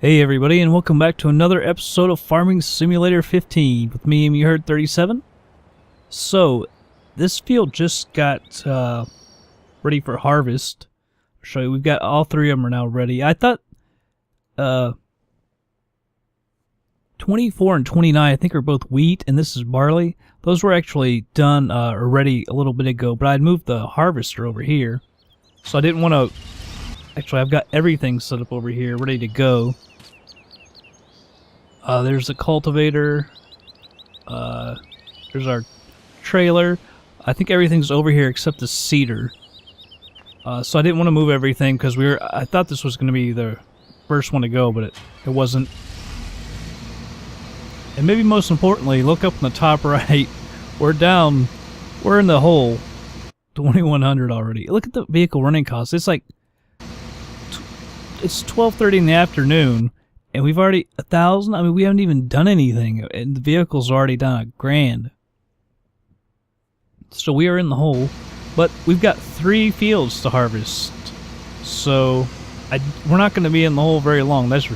Hey everybody, and welcome back to another episode of Farming Simulator 15 with me, you heard 37. So, this field just got ready for harvest. I'll show you, we've got all three of them are now ready. I thought 24 and 29 I think are both wheat, and this is barley. Those were actually done or ready a little bit ago, but I'd moved the harvester over here. So I didn't want to... Actually, I've got everything set up over here, ready to go. There's the cultivator. There's our trailer. I think everything's over here except the cedar. So I didn't want to move everything because I thought this was going to be the first one to go, but it wasn't. And maybe most importantly, look up in the top right. We're in the hole. 2100 already. Look at the vehicle running costs. It's like it's 12:30 in the afternoon. And we've already 1,000. I mean, we haven't even done anything, and the vehicle's already done $1,000. So we are in the hole, but we've got 3 fields to harvest. So we're not going to be in the hole very long. That's for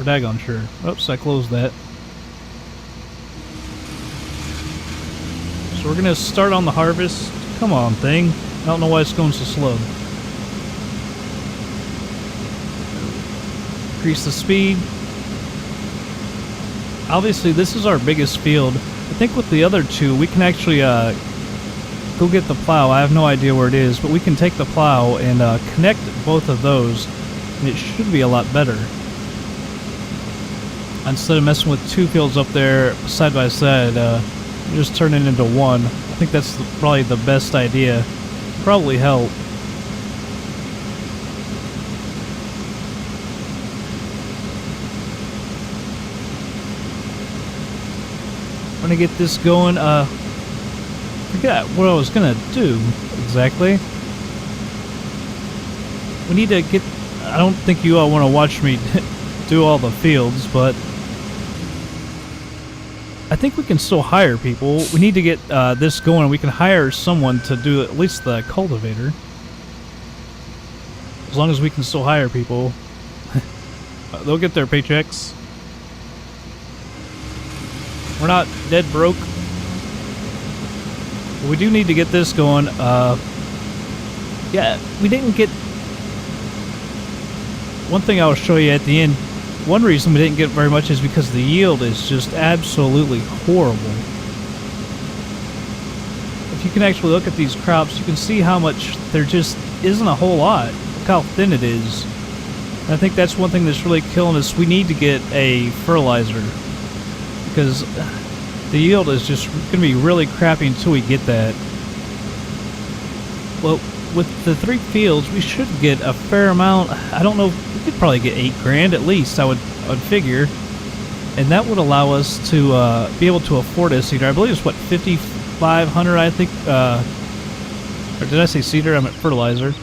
daggone sure. Oops, I closed that. So we're going to start on the harvest. Come on, thing. I don't know why it's going so slow. Increase the speed. Obviously, this is our biggest field. I think with the other two, we can actually go get the plow. I have no idea where it is, but we can take the plow and connect both of those, and it should be a lot better. Instead of messing with 2 fields up there side by side, just turn it into one. I think that's probably the best idea. Probably help. I'm gonna get this going. Forgot what I was gonna do exactly. We need to get... I don't think you all want to watch me do all the fields, but I think we can still hire people. We need to get this going. We can hire someone to do at least the cultivator. As long as we can still hire people. They'll get their paychecks. We're not dead broke. But we do need to get this going. Yeah, we didn't get... One thing I'll show you at the end. One reason we didn't get very much is because the yield is just absolutely horrible. If you can actually look at these crops, you can see how much there just isn't a whole lot. Look how thin it is. And I think that's one thing that's really killing us. We need to get a fertilizer. Because the yield is just going to be really crappy until we get that. Well, with the 3 fields, we should get a fair amount. I don't know, we could probably get $8,000 at least, I would figure. And that would allow us to be able to afford a cedar. I believe it's, what, $5,500, I think? Or did I say cedar? I meant fertilizer.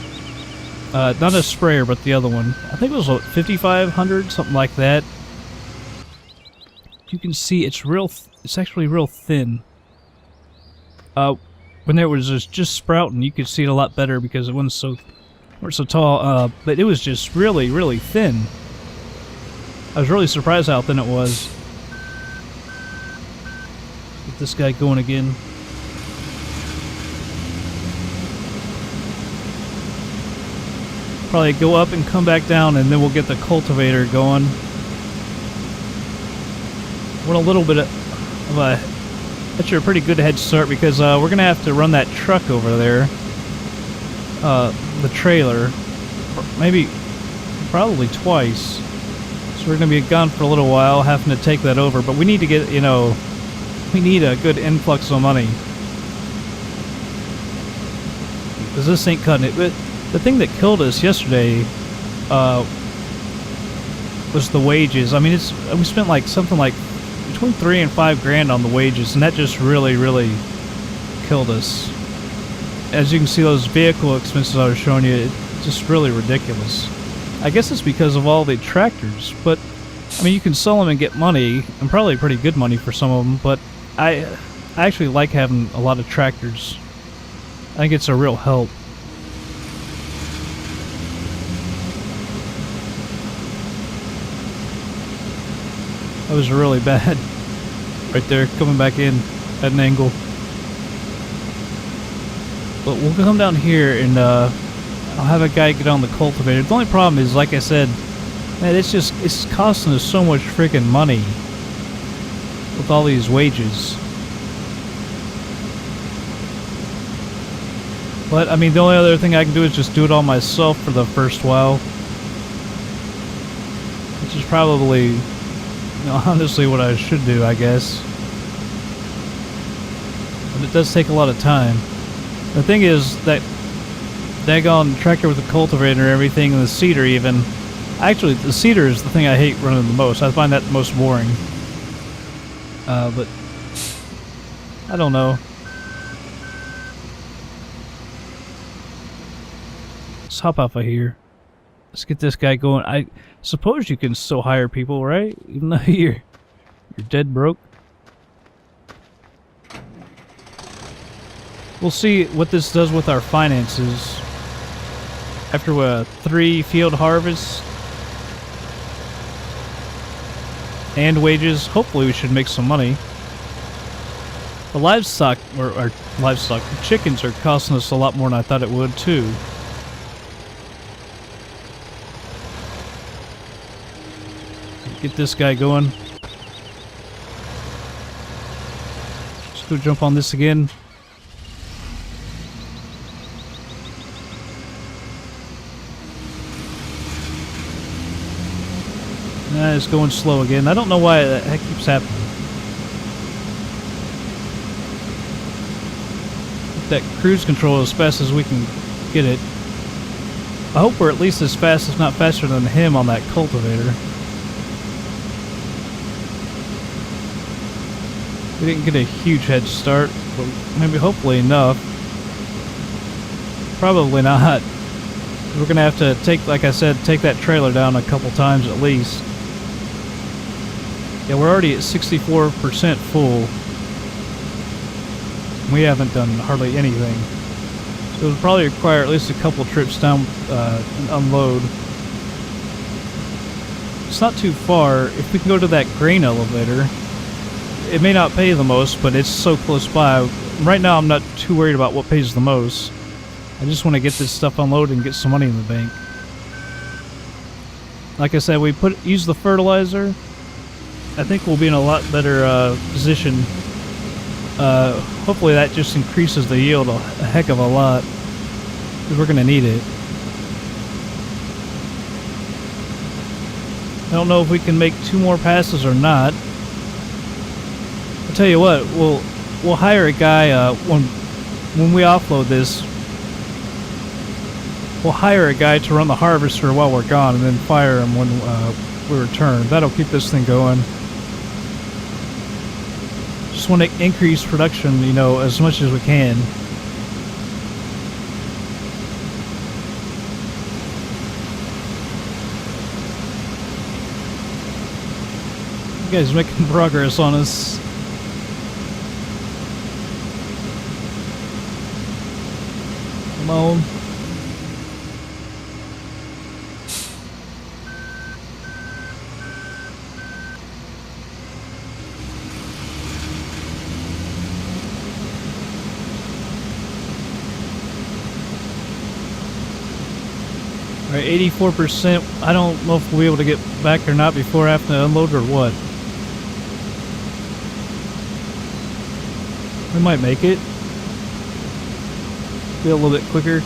Not a sprayer, but the other one. I think it was, what, $5,500, something like that. You can see it's it's actually real thin. When there was just sprouting, you could see it a lot better because it wasn't so tall. But it was just really, really thin. I was really surprised how thin it was. Get this guy going again. Probably go up and come back down, and then we'll get the cultivator going. We're in a little bit of a pretty good head start because we're gonna have to run that truck over there, the trailer, probably twice. So we're gonna be gone for a little while, having to take that over. But we need to get, we need a good influx of money because this ain't cutting it. But the thing that killed us yesterday was the wages. I mean, we spent like something like between $3,000 and $5,000 on the wages, and that just really, really killed us. As you can see, those vehicle expenses I was showing you, it's just really ridiculous. I guess it's because of all the tractors, but I mean, you can sell them and get money, and probably pretty good money for some of them, but I actually like having a lot of tractors. I think it's a real help. That was really bad. Right there, coming back in at an angle. But we'll come down here and I'll have a guy get on the cultivator. The only problem is, like I said, man, it's costing us so much freaking money with all these wages. But I mean, the only other thing I can do is just do it all myself for the first while, which is probably, you know, honestly what I should do, I guess. But it does take a lot of time. The thing is that daggone tractor with the cultivator and everything, and the seeder even. Actually, the seeder is the thing I hate running the most. I find that the most boring. But I don't know. Let's hop off of here. Let's get this guy going. I suppose you can still hire people, right? Even though you're dead broke. We'll see what this does with our finances after 3 field harvests and wages. Hopefully we should make some money. The livestock, or livestock, the chickens are costing us a lot more than I thought it would too. Get this guy going. Just go jump on this again. Nah, it's going slow again. I don't know why that keeps happening. Get that cruise control as fast as we can get it. I hope we're at least as fast, if not faster than him on that cultivator. We didn't get a huge head start, but maybe hopefully enough. Probably not. We're gonna have to take, like I said, take that trailer down a couple times at least. Yeah, we're already at 64% full. We haven't done hardly anything. So it would probably require at least a couple trips down and unload. It's not too far. If we can go to that grain elevator, it may not pay the most, but it's so close by. Right now I'm not too worried about what pays the most. I just want to get this stuff unloaded and get some money in the bank. Like I said, we use the fertilizer. I think we'll be in a lot better position. Hopefully that just increases the yield a heck of a lot, because we're going to need it. I don't know if we can make 2 more passes or not. I'll tell you what, we'll hire a guy when we offload this. We'll hire a guy to run the harvester while we're gone, and then fire him when we return. That'll keep this thing going. Just want to increase production, you know, as much as we can. You guys making progress on us. Come on. Alright, 84%. I don't know if we'll be able to get back or not before I have to unload or what. We might make it. Be a little bit quicker.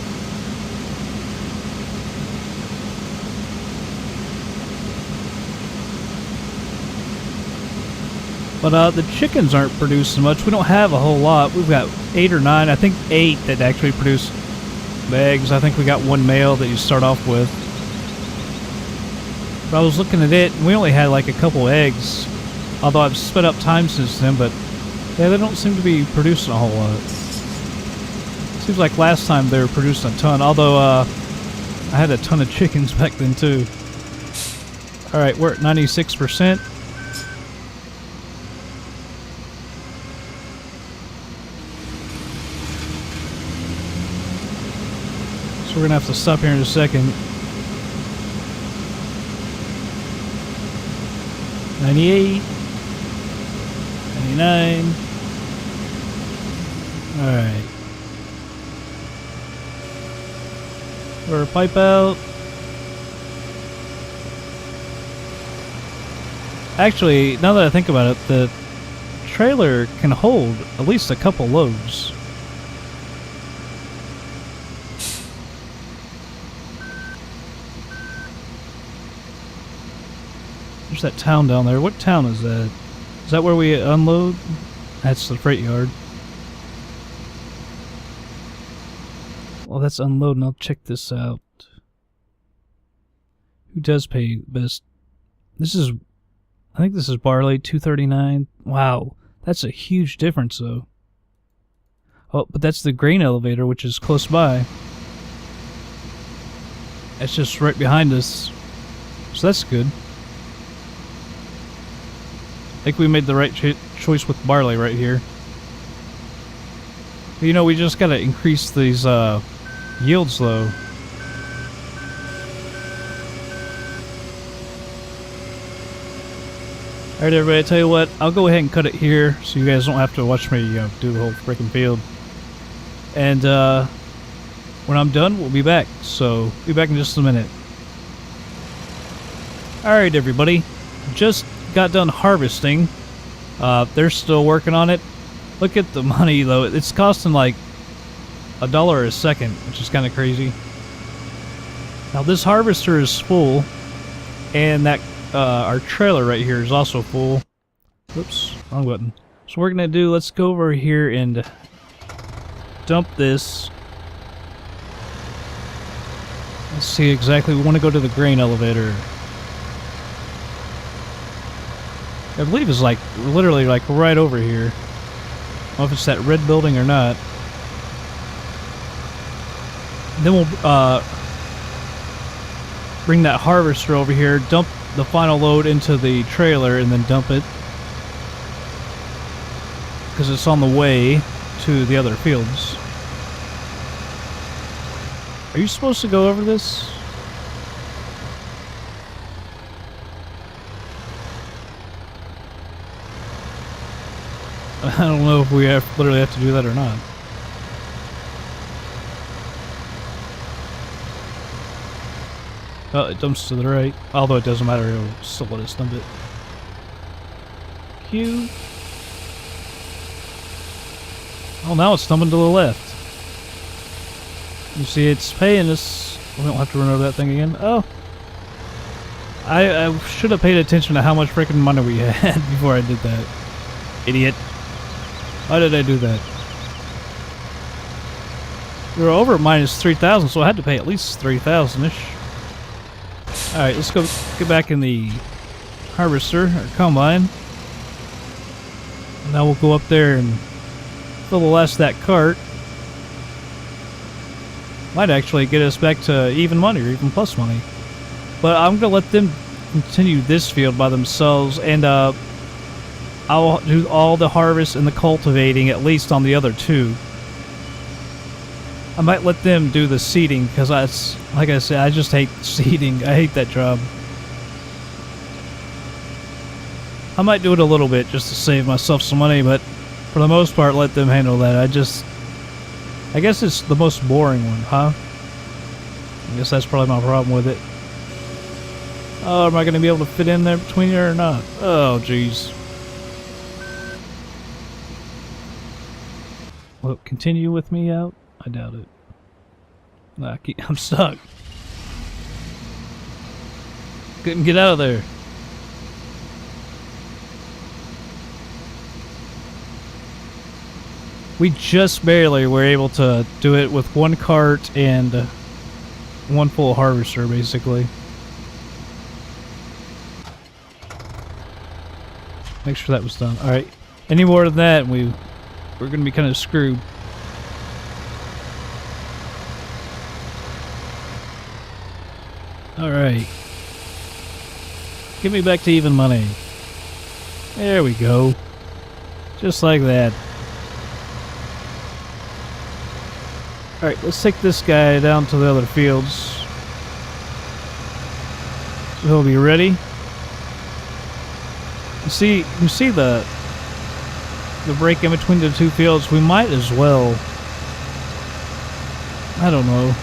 But the chickens aren't producing much. We don't have a whole lot. We've got 8 or 9. I think 8 that actually produce eggs. I think we got 1 male that you start off with. But I was looking at it, and we only had like a couple eggs. Although I've sped up time since then, but yeah, they don't seem to be producing a whole lot. Seems like last time they were producing a ton, although I had a ton of chickens back then too. Alright, we're at 96%. So we're gonna have to stop here in a second. 98. 99. Alright. We're pipe out. Actually, now that I think about it, the trailer can hold at least a couple loads. There's that town down there. What town is that? Is that where we unload? That's the freight yard. Well, that's unloading. I'll check this out. Who does pay best? This is... I think this is barley, $2.39. Wow, that's a huge difference, though. Oh, but that's the grain elevator, which is close by. It's just right behind us, so that's good. I think we made the right choice with barley right here. You know, we just gotta increase these yields, though. Alright everybody, I tell you what, I'll go ahead and cut it here so you guys don't have to watch me do the whole freaking field. And when I'm done, we'll be back. So, be back in just a minute. Alright everybody, just got done harvesting. They're still working on it. Look at the money though, it's costing like $1 a second, which is kind of crazy. Now this harvester is full, and that our trailer right here is also full. Whoops, wrong button. So what we're gonna do, let's go over here and dump this. Let's see exactly, we want to go to the grain elevator. I believe it's like, literally like right over here. I don't know if it's that red building or not. Then we'll bring that harvester over here, dump the final load into the trailer, and then dump it. Because it's on the way to the other fields. Are you supposed to go over this? I don't know if we literally have to do that or not. Oh, it dumps to the right. Although it doesn't matter, it'll still let us dump it. Q. Oh, now it's dumping to the left. You see, it's paying us. We don't have to run over that thing again. Oh. I should have paid attention to how much freaking money we had before I did that. Idiot. Why did I do that? We were over at minus 3,000, so I had to pay at least 3,000-ish. Alright, let's go get back in the harvester, or combine. Now we'll go up there and fill the last of that cart. Might actually get us back to even money, or even plus money. But I'm going to let them continue this field by themselves, and I'll do all the harvest and the cultivating, at least on the other two. I might let them do the seeding, because like I said, I just hate seeding. I hate that job. I might do it a little bit just to save myself some money, but for the most part, let them handle that. I guess it's the most boring one, huh? I guess that's probably my problem with it. Oh, am I going to be able to fit in there between here or not? Oh, jeez. Will it continue with me out? I doubt it. I'm stuck. Couldn't get out of there. We just barely were able to do it with one cart and one full harvester, basically. Make sure that was done. Alright. Any more than that, we're going to be kind of screwed. Alright. Get me back to even money. There we go. Just like that. Alright, let's take this guy down to the other fields. So he'll be ready. You see the break in between the two fields. We might as well. I don't know.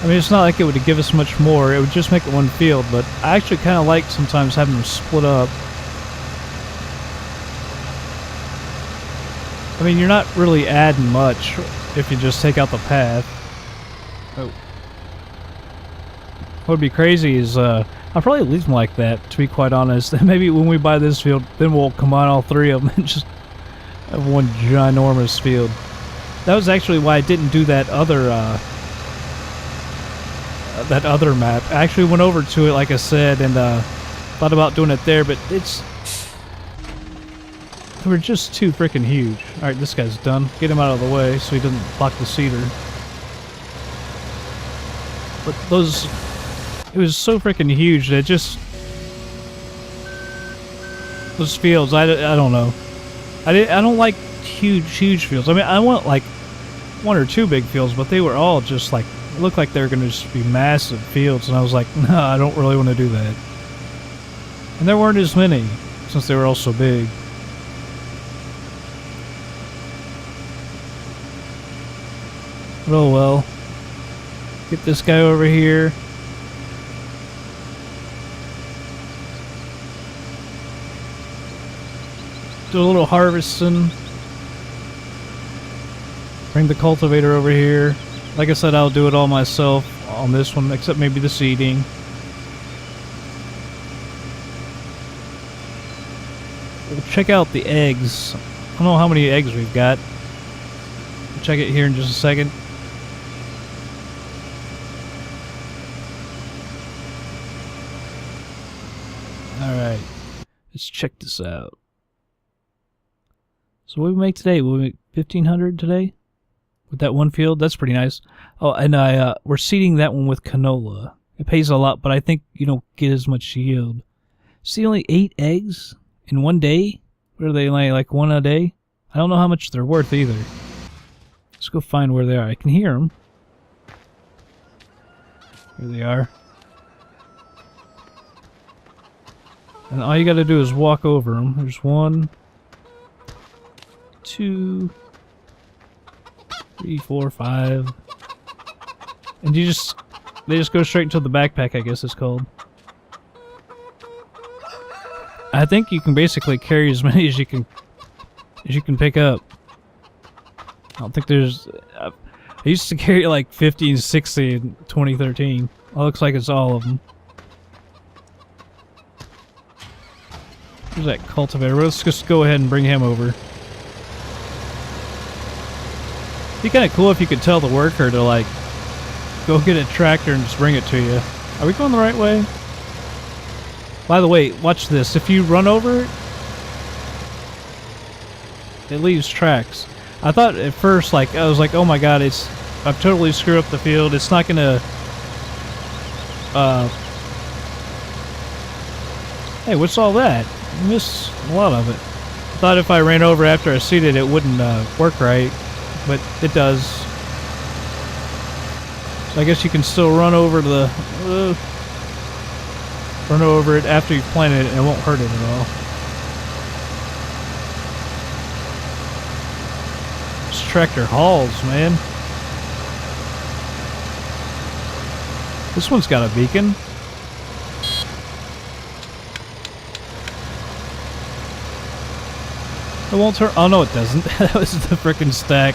I mean, it's not like it would give us much more. It would just make it one field, but I actually kind of like sometimes having them split up. I mean, you're not really adding much if you just take out the path. Oh. What would be crazy is, I'll probably leave them like that, to be quite honest. And maybe when we buy this field, then we'll combine all three of them and just have one ginormous field. That was actually why I didn't do that other map. I actually went over to it, like I said, and thought about doing it there, but they were just too freaking huge. Alright, this guy's done. Get him out of the way so he doesn't block the cedar. But it was so freaking huge that just... Those fields, I don't know. I don't like huge fields. I mean, I want like one or two big fields, but they were all just like, it looked like they were going to just be massive fields, and I was like, no, I don't really want to do that. And there weren't as many, since they were all so big. But oh well. Get this guy over here. Do a little harvesting. Bring the cultivator over here. Like I said, I'll do it all myself on this one, except maybe the seeding. We'll check out the eggs. I don't know how many eggs we've got. We'll check it here in just a second. Alright. Let's check this out. So what did we make today? We make 1,500 today? With that one field? That's pretty nice. Oh, and we're seeding that one with canola. It pays a lot, but I think you don't get as much yield. See, only 8 eggs in one day? What are they, like one a day? I don't know how much they're worth either. Let's go find where they are. I can hear them. Here they are. And all you gotta do is walk over them. There's 1, 2, 3, 4, 5. And they just go straight into the backpack, I guess it's called. I think you can basically carry as many as you can pick up. I don't think there's... I used to carry like 50 and 60 in 2013. It looks like it's all of them. Where's that cultivator? Let's just go ahead and bring him over. It'd be kind of cool if you could tell the worker to like go get a tractor and just bring it to you. Are we going the right way? By the way, watch this. If you run over it, it leaves tracks. I thought at first, like, I was like, oh my god, I've totally screwed up the field. It's not gonna, hey, what's all that? I missed a lot of it. I thought if I ran over after I seeded it wouldn't work right, but it does. So I guess you can still run over the, run over it after you've planted it and it won't hurt it at all. This tractor hauls, man. This one's got a beacon. It won't turn. Oh no, it doesn't. That was the frickin' stack.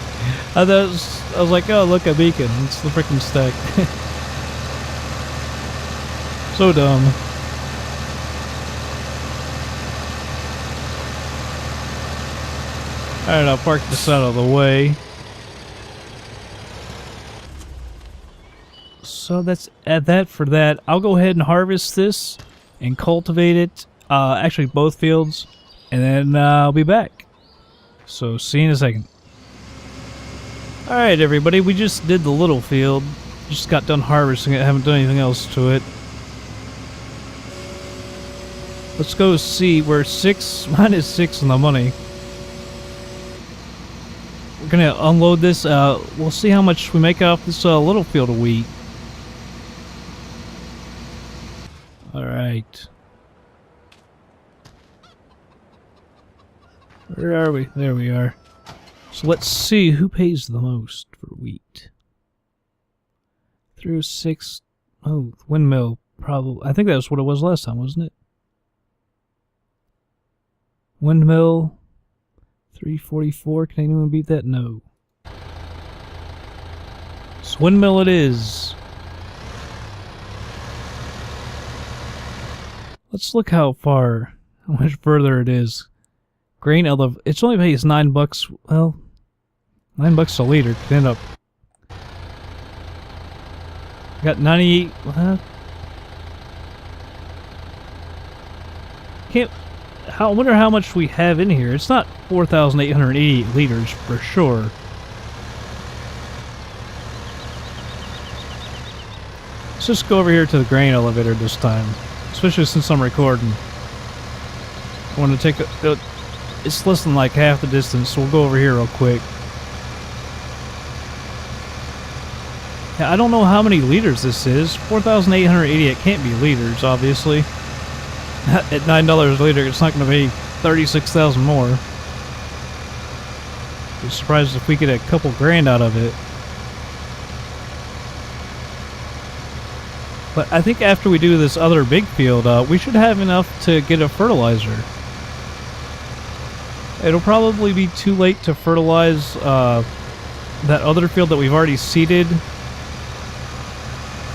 I was like, oh look, a beacon. It's the frickin' stack. So dumb. Alright, I'll park this out of the way. So that's that for that. I'll go ahead and harvest this and cultivate it. Actually, both fields, and then I'll be back. So, see you in a second. Alright everybody, we just did the little field. Just got done harvesting it, haven't done anything else to it. Let's go see, we're mine is 6 on the money. We're gonna unload this, we'll see how much we make off this little field of wheat. Alright. Where are we? There we are. So let's see who pays the most for wheat. 306. Oh, windmill. Probably. I think that's what it was last time, wasn't it? Windmill. 344. Can anyone beat that? No. So windmill it is. Let's look how much further it is. Grain it's only pays $9. Well, $9 a liter. Could end up. Got 98. I wonder how much we have in here. It's not 4,888 liters for sure. Let's just go over here to the grain elevator this time, especially since I'm recording. I want to take it's less than like half the distance, so we'll go over here real quick. Yeah, I don't know how many liters this is. 4,880. It can't be liters, obviously. At $9 a liter, it's not going to be 36,000 more. Be surprised if we get a couple grand out of it. But I think after we do this other big field, we should have enough to get a fertilizer. It'll probably be too late to fertilize that other field that we've already seeded.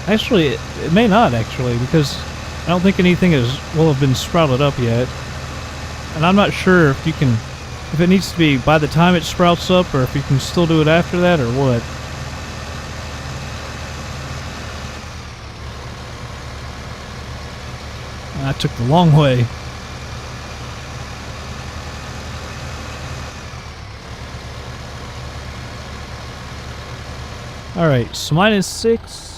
Actually, it may not, actually, because I don't think anything will have been sprouted up yet. And I'm not sure if it needs to be by the time it sprouts up, or if you can still do it after that, or what. I took the long way. Alright, so -6.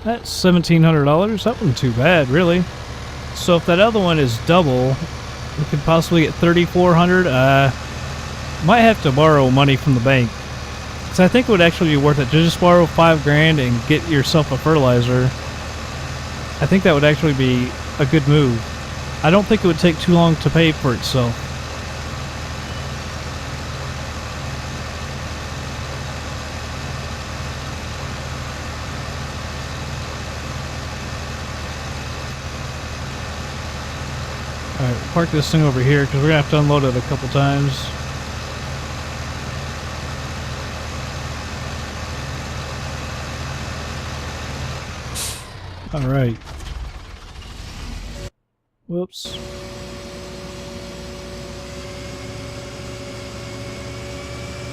That's $1,700. That wasn't too bad, really. So if that other one is double, we could possibly get $3,400. Might have to borrow money from the bank. Because I think it would actually be worth it to just borrow $5 grand and get yourself a fertilizer. I think that would actually be a good move. I don't think it would take too long to pay for itself. Alright, park this thing over here because we're going to have to unload it a couple times. Alright. Whoops.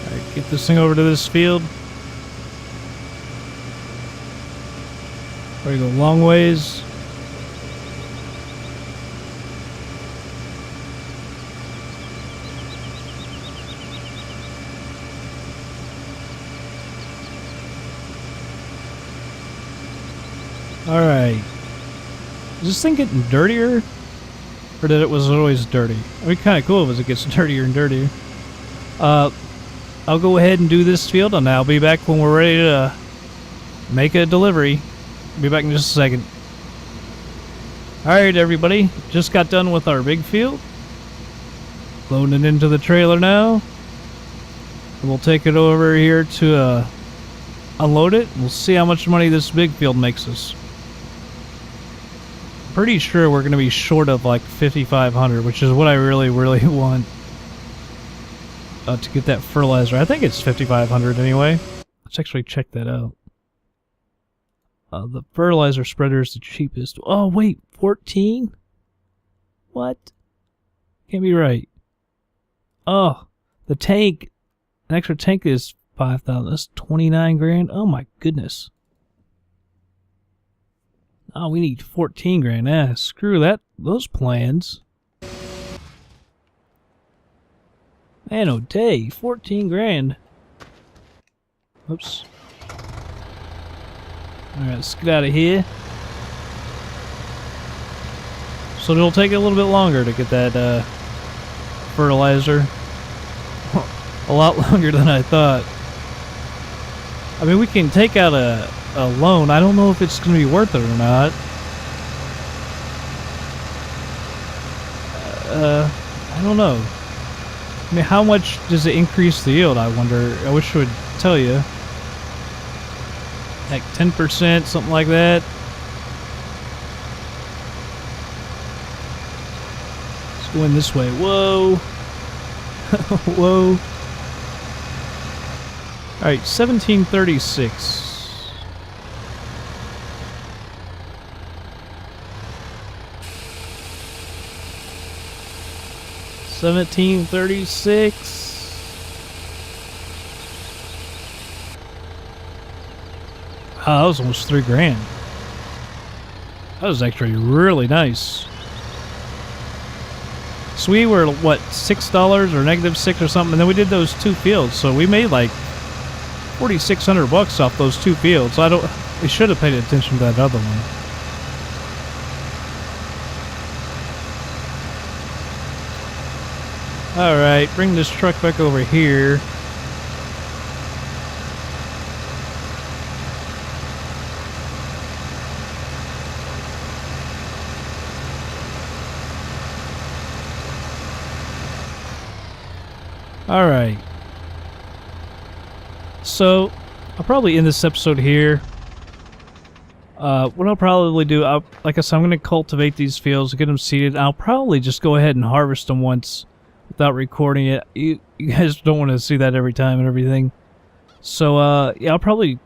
Alright, get this thing over to this field. We're going to go long ways. Alright. Is this thing getting dirtier? Or that it was always dirty? It'd be kind of cool if it gets dirtier and dirtier. I'll go ahead and do this field, and I'll be back when we're ready to make a delivery. Be back in just a second. Alright, everybody. Just got done with our big field. Loading it into the trailer now. And we'll take it over here to unload it. We'll see how much money this big field makes us. Pretty sure we're going to be short of like 5,500, which is what I really want to get that fertilizer. I think it's 5,500 anyway. Let's actually check that out. The fertilizer spreader is the cheapest. Oh wait, 14? What? Can't be right. Oh, the tank, an extra tank is 5,000. That's 29 grand. Oh my goodness. Oh, we need 14 grand. Screw that. Those plans. Man, oh day, 14 grand. Oops. Alright, let's get out of here. So it'll take a little bit longer to get that fertilizer. A lot longer than I thought. I mean, we can take out alone, I don't know if it's going to be worth it or not. I don't know. I mean, how much does it increase the yield, I wonder? I wish it would tell you. Like 10%, something like that. Let's go in this way. Whoa. Whoa. Alright, 1736. $17.36. Oh, that was almost $3,000. That was actually really nice. So we were what, $6 or -6 or something, and then we did those 2 fields, so we made like $4,600 off those 2 fields. We should have paid attention to that other one. Alright, bring this truck back over here. Alright. So, I'll probably end this episode here. What I'll probably do, like I said, I'm going to cultivate these fields, get them seeded. I'll probably just go ahead and harvest them once without recording it. You guys don't want to see that every time and everything. So, yeah, I'll probably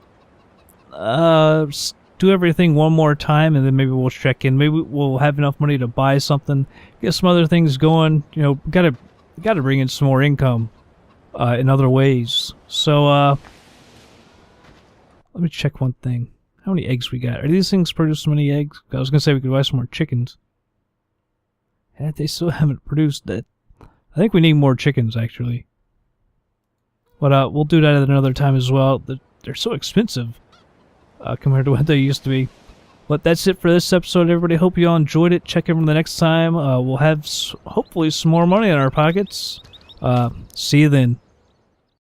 do everything one more time, and then maybe we'll check in. Maybe we'll have enough money to buy something, get some other things going. You know, gotta bring in some more income in other ways. So, let me check one thing. How many eggs we got? Are these things producing many eggs? I was gonna say we could buy some more chickens. Yeah, they still haven't produced that. I think we need more chickens, actually. But we'll do that at another time as well. They're so expensive compared to what they used to be. But that's it for this episode, everybody. Hope you all enjoyed it. Check in for the next time. We'll have hopefully some more money in our pockets. See you then.